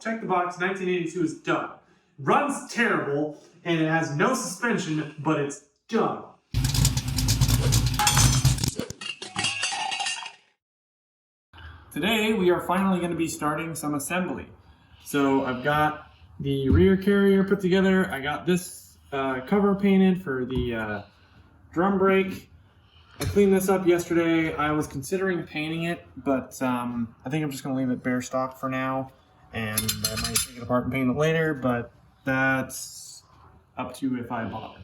check the box, 1982 is done. Runs terrible, and it has no suspension, but it's done. Today, we are finally going to be starting some assembly. So I've got the rear carrier put together. I got this cover painted for the drum brake. I cleaned this up yesterday. I was considering painting it, but I think I'm just going to leave it bare stock for now, and I might take it apart and paint it later, but that's up to if I bother.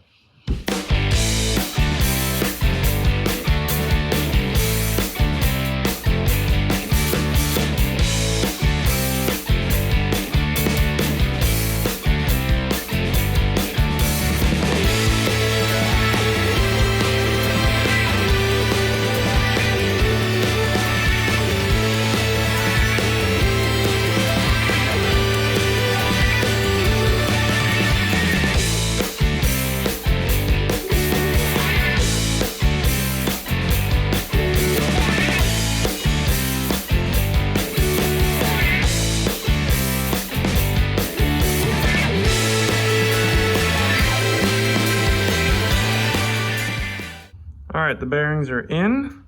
Alright, the bearings are in.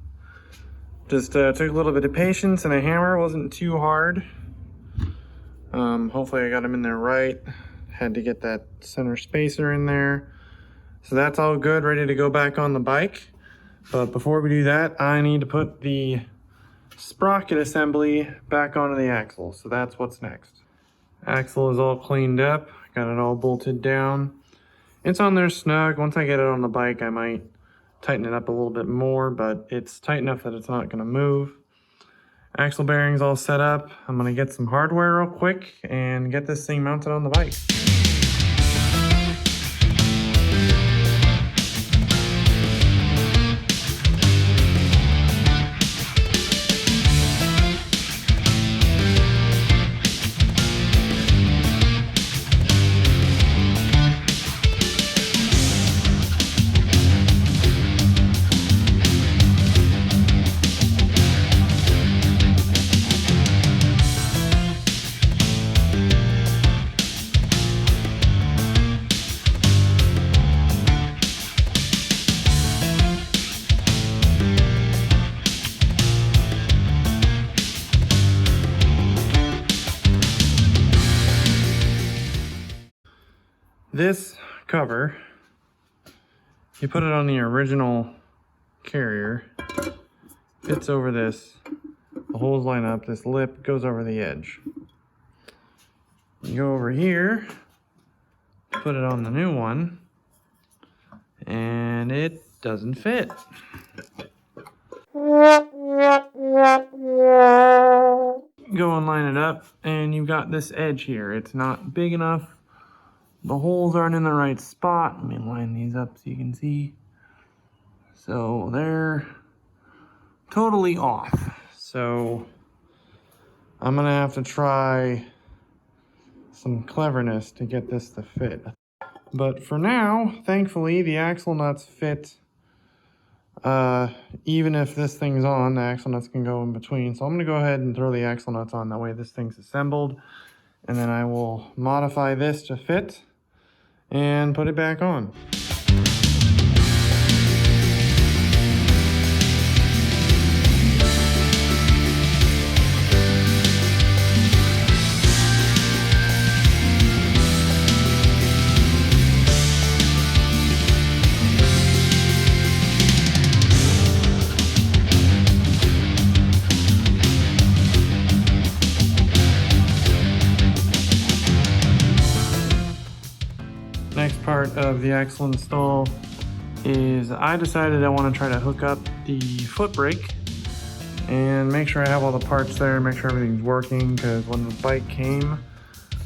Just took a little bit of patience, and a hammer wasn't too hard. Hopefully I got them in there right. Had to get that center spacer in there. So that's all good, ready to go back on the bike. But before we do that, I need to put the sprocket assembly back onto the axle. So that's what's next. Axle is all cleaned up. Got it all bolted down. It's on there snug. Once I get it on the bike, I might tighten it up a little bit more, but it's tight enough that it's not going to move. Axle bearings all set up. I'm going to get some hardware real quick and get this thing mounted on the bike. This cover, you put it on the original carrier, fits over this, the holes line up, this lip goes over the edge. You go over here, put it on the new one, and it doesn't fit. Go and line it up, and you've got this edge here. It's not big enough. The holes aren't in the right spot. Let me line these up so you can see. So they're totally off. So I'm gonna have to try some cleverness to get this to fit. But for now, thankfully, the axle nuts fit. Even if this thing's on, the axle nuts can go in between. So I'm gonna go ahead and throw the axle nuts on. That way this thing's assembled. And then I will modify this to fit and put it back on. Next part of the axle install is I decided I want to try to hook up the foot brake and make sure I have all the parts there, make sure everything's working, because when the bike came,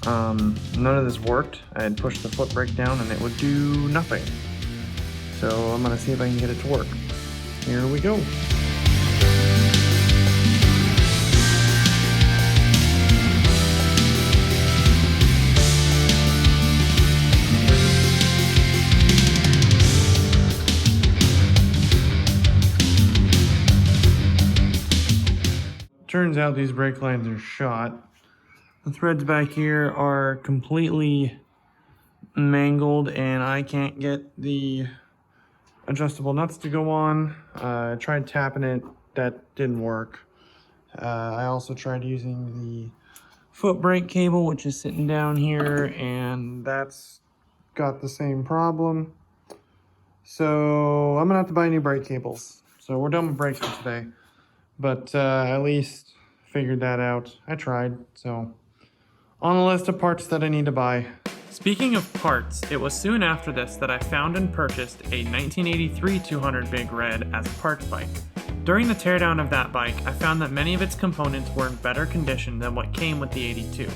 none of this worked. I had pushed the foot brake down and it would do nothing. So I'm going to see if I can get it to work. Here we go. Turns out these brake lines are shot. The threads back here are completely mangled and I can't get the adjustable nuts to go on. I tried tapping it, that didn't work. I also tried using the foot brake cable, which is sitting down here, and that's got the same problem. So I'm gonna have to buy new brake cables. So we're done with brakes for today, but at least figured that out. I tried. So on the list of parts that I need to buy. Speaking of parts, it was soon after this that I found and purchased a 1983 200 Big Red as a parts bike. During the teardown of that bike, I found that many of its components were in better condition than what came with the 82.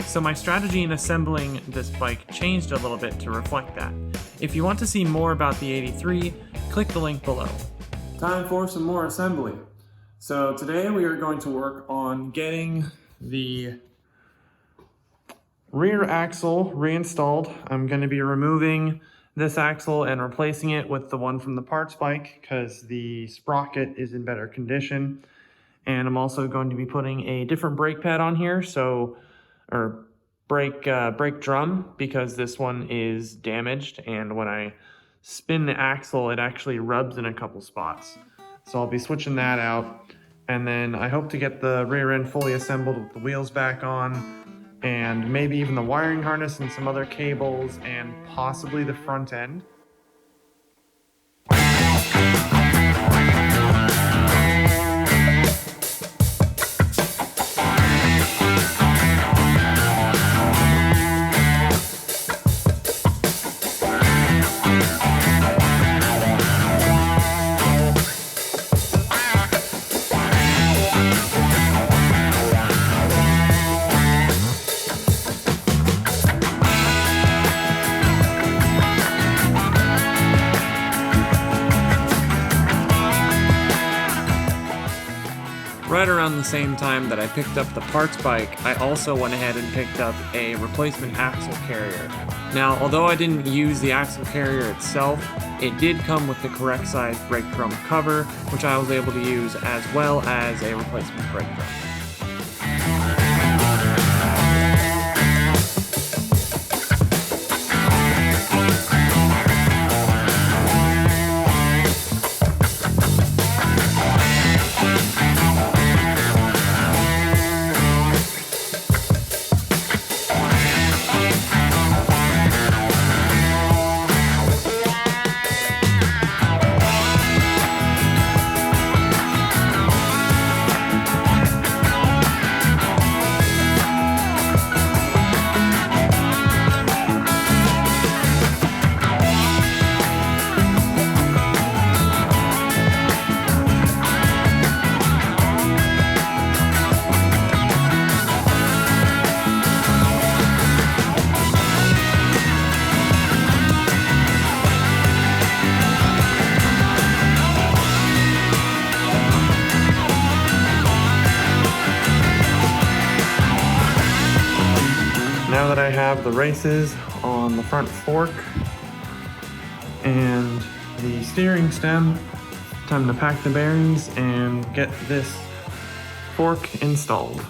So my strategy in assembling this bike changed a little bit to reflect that. If you want to see more about the 83, click the link below. Time for some more assembly. So today we are going to work on getting the rear axle reinstalled. I'm going to be removing this axle and replacing it with the one from the parts bike because the sprocket is in better condition. And I'm also going to be putting a different brake pad on here, or brake drum, because this one is damaged, and when I spin the axle it actually rubs in a couple spots. So I'll be switching that out, and then I hope to get the rear end fully assembled with the wheels back on, and maybe even the wiring harness and some other cables, and possibly the front end. Right around the same time that I picked up the parts bike, I also went ahead and picked up a replacement axle carrier. Now, although I didn't use the axle carrier itself, it did come with the correct size brake drum cover, which I was able to use, as well as a replacement brake drum. Now that I have the races on the front fork and the steering stem, time to pack the bearings and get this fork installed.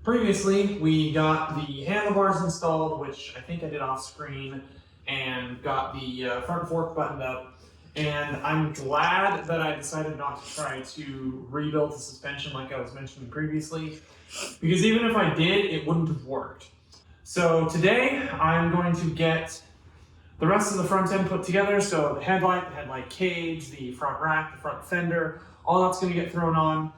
Previously, we got the handlebars installed, which I think I did off screen, and got the front fork buttoned up. And I'm glad that I decided not to try to rebuild the suspension like I was mentioning previously, because even if I did, it wouldn't have worked. So today, I'm going to get the rest of the front end put together. So the headlight cage, the front rack, the front fender, all that's going to get thrown on.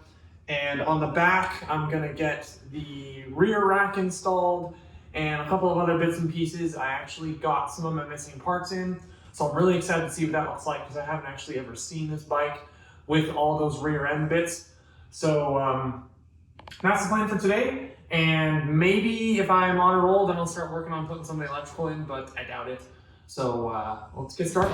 And on the back, I'm going to get the rear rack installed and a couple of other bits and pieces. I actually got some of my missing parts in, so I'm really excited to see what that looks like because I haven't actually ever seen this bike with all those rear end bits. So that's the plan for today. And maybe if I'm on a roll, then I'll start working on putting some of the electrical in, but I doubt it. So let's get started.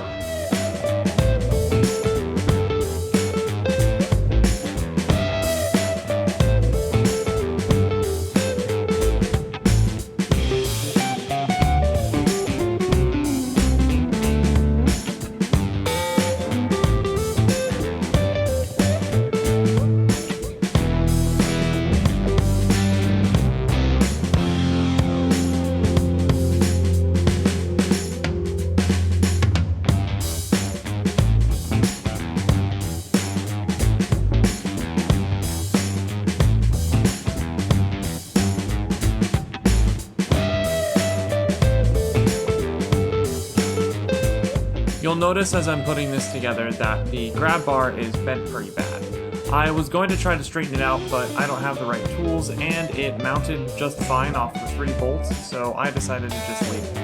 You'll notice as I'm putting this together that the grab bar is bent pretty bad. I was going to try to straighten it out, but I don't have the right tools and it mounted just fine off the 3 bolts, so I decided to just leave it.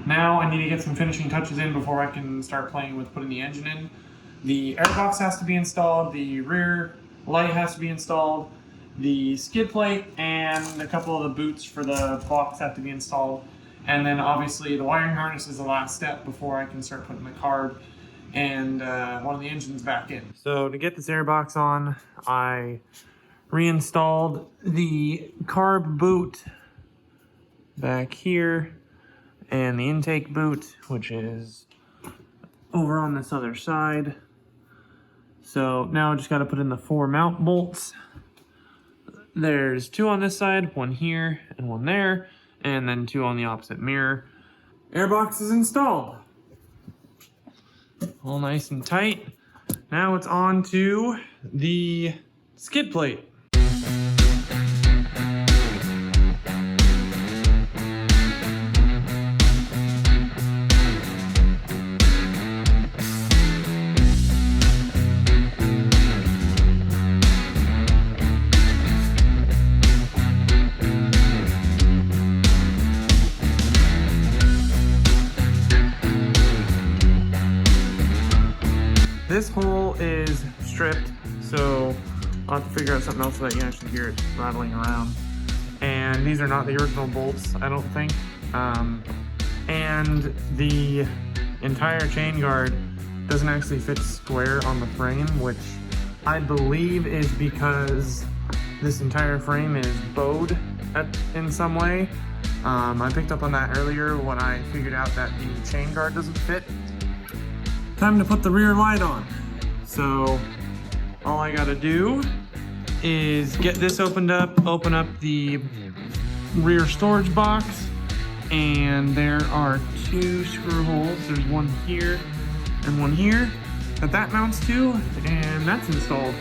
Now I need to get some finishing touches in before I can start playing with putting the engine in. The airbox has to be installed, the rear light has to be installed, the skid plate and a couple of the boots for the box have to be installed. And then obviously the wiring harness is the last step before I can start putting the carb and one of the engines back in. So to get this airbox on, I reinstalled the carb boot back here and the intake boot, which is over on this other side. So now I just got to put in the 4 mount bolts. There's 2 on this side, 1 here and 1 there, and then 2 on the opposite mirror. Airbox is installed. All nice and tight. Now it's on to the skid plate. This hole is stripped, so I'll have to figure out something else so that you can actually hear it rattling around. And these are not the original bolts, I don't think. And the entire chain guard doesn't actually fit square on the frame, which I believe is because this entire frame is bowed in some way. I picked up on that earlier when I figured out that the chain guard doesn't fit. Time to put the rear light on. So all I gotta do is get this opened up, open up the rear storage box, and there are 2 screw holes. There's one here and one here that mounts to, and that's installed.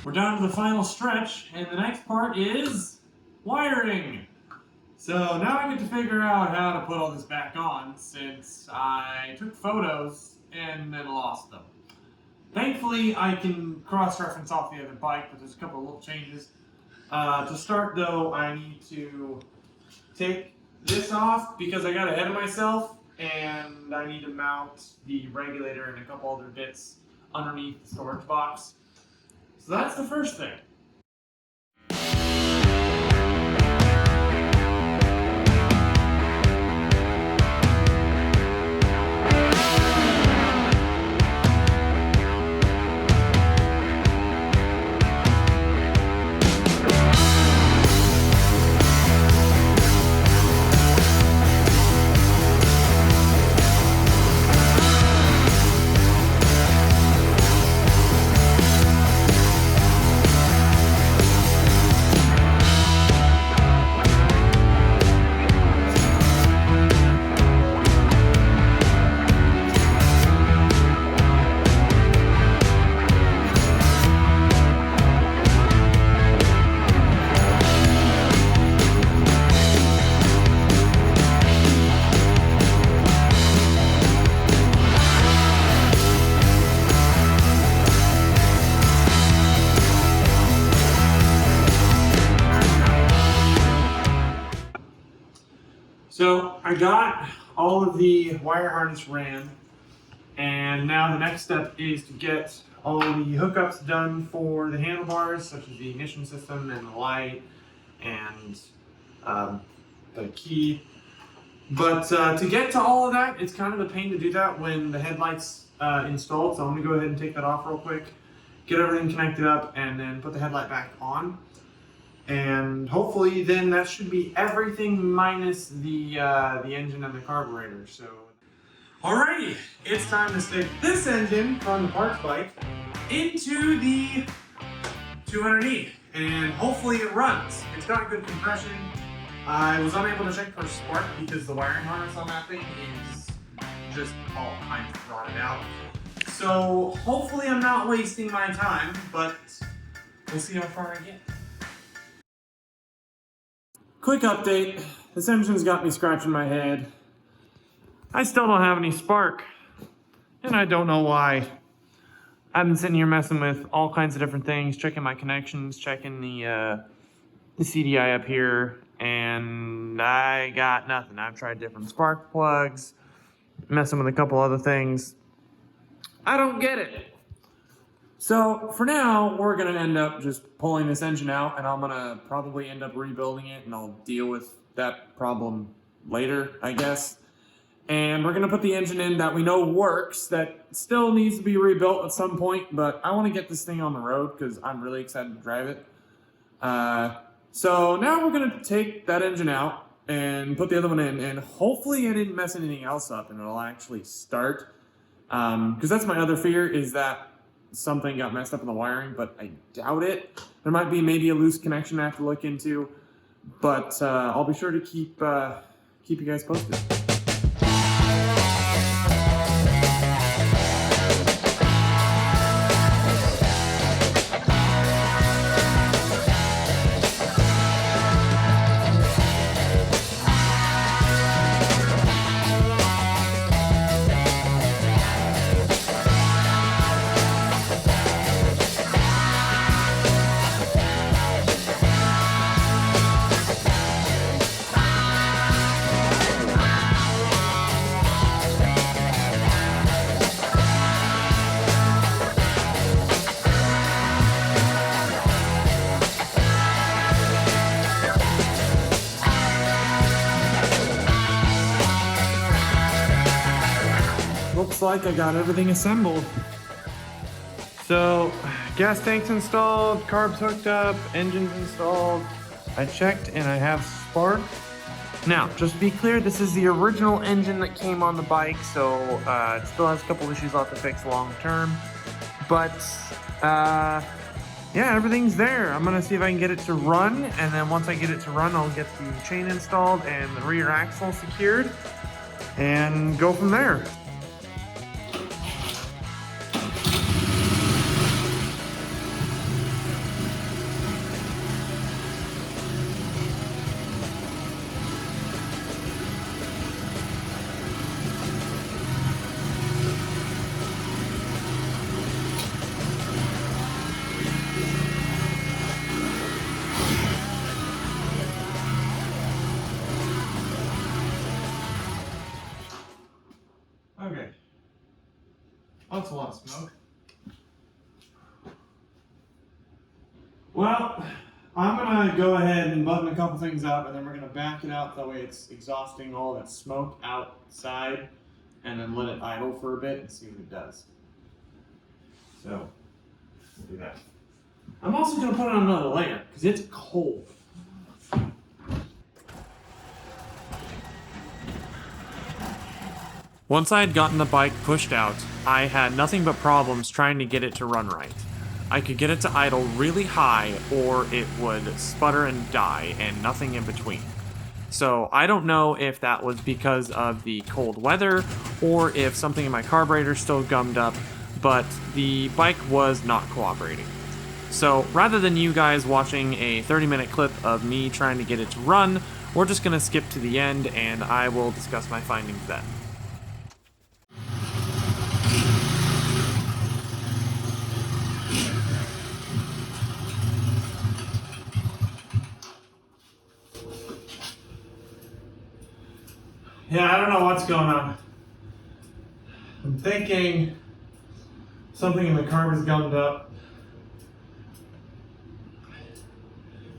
We're down to the final stretch, and the next part is wiring. So now I get to figure out how to put all this back on, since I took photos and then lost them. Thankfully, I can cross-reference off the other bike, but there's a couple of little changes. To start though, I need to take this off because I got ahead of myself, and I need to mount the regulator and a couple other bits underneath the storage box. So that's the first thing. I got all of the wire harness ran, and now the next step is to get all the hookups done for the handlebars, such as the ignition system and the light and the key. But to get to all of that, it's kind of a pain to do that when the headlight's installed, so I'm going to go ahead and take that off real quick, get everything connected up, and then put the headlight back on. And hopefully then that should be everything minus the engine and the carburetor. So, alrighty, it's time to stick this engine from the parts bike into the 200E, and hopefully it runs. It's got good compression. I was unable to check for spark because the wiring harness on that thing is just all kinds of rotted out. So hopefully I'm not wasting my time, but we'll see how far I get. Quick update, this engine's got me scratching my head. I still don't have any spark, and I don't know why. I've been sitting here messing with all kinds of different things, checking my connections, checking the CDI up here, and I got nothing. I've tried different spark plugs, messing with a couple other things. I don't get it. So for now, we're gonna end up just pulling this engine out, and I'm gonna probably end up rebuilding it, and I'll deal with that problem later, I guess. And we're gonna put the engine in that we know works, that still needs to be rebuilt at some point, but I wanna get this thing on the road because I'm really excited to drive it. So now we're gonna take that engine out and put the other one in, and hopefully I didn't mess anything else up and it'll actually start. Because that's my other fear, is that something got messed up in the wiring, but I doubt it. There might be maybe a loose connection I have to look into, but I'll be sure to keep you guys posted. Looks like I got everything assembled. So, gas tank's installed, carbs hooked up, engine's installed. I checked and I have spark. Now, just to be clear, this is the original engine that came on the bike, so it still has a couple issues left to fix long term. But, yeah, everything's there. I'm gonna see if I can get it to run, and then once I get it to run, I'll get the chain installed and the rear axle secured, and go from there. Okay. That's a lot of smoke. Well, I'm gonna go ahead and button a couple things up, and then we're gonna back it out, that way it's exhausting all that smoke outside, and then let it idle for a bit and see what it does. So, we'll do that. I'm also gonna put on another layer, because it's cold. Once I had gotten the bike pushed out, I had nothing but problems trying to get it to run right. I could get it to idle really high, or it would sputter and die, and nothing in between. So I don't know if that was because of the cold weather, or if something in my carburetor still gummed up, but the bike was not cooperating. So rather than you guys watching a 30-minute clip of me trying to get it to run, we're just going to skip to the end, and I will discuss my findings then. Yeah, I don't know what's going on. I'm thinking something in the carb is gummed up.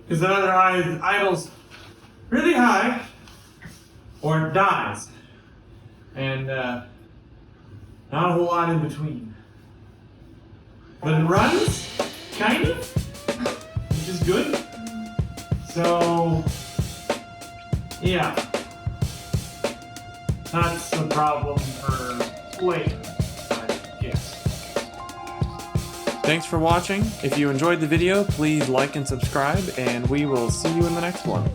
Because the other eye idles really high or it dies. And not a whole lot in between. But it runs, kind of, which is good. So, yeah. That's the problem for later, I guess. Thanks for watching. If you enjoyed the video, please like and subscribe, and we will see you in the next one.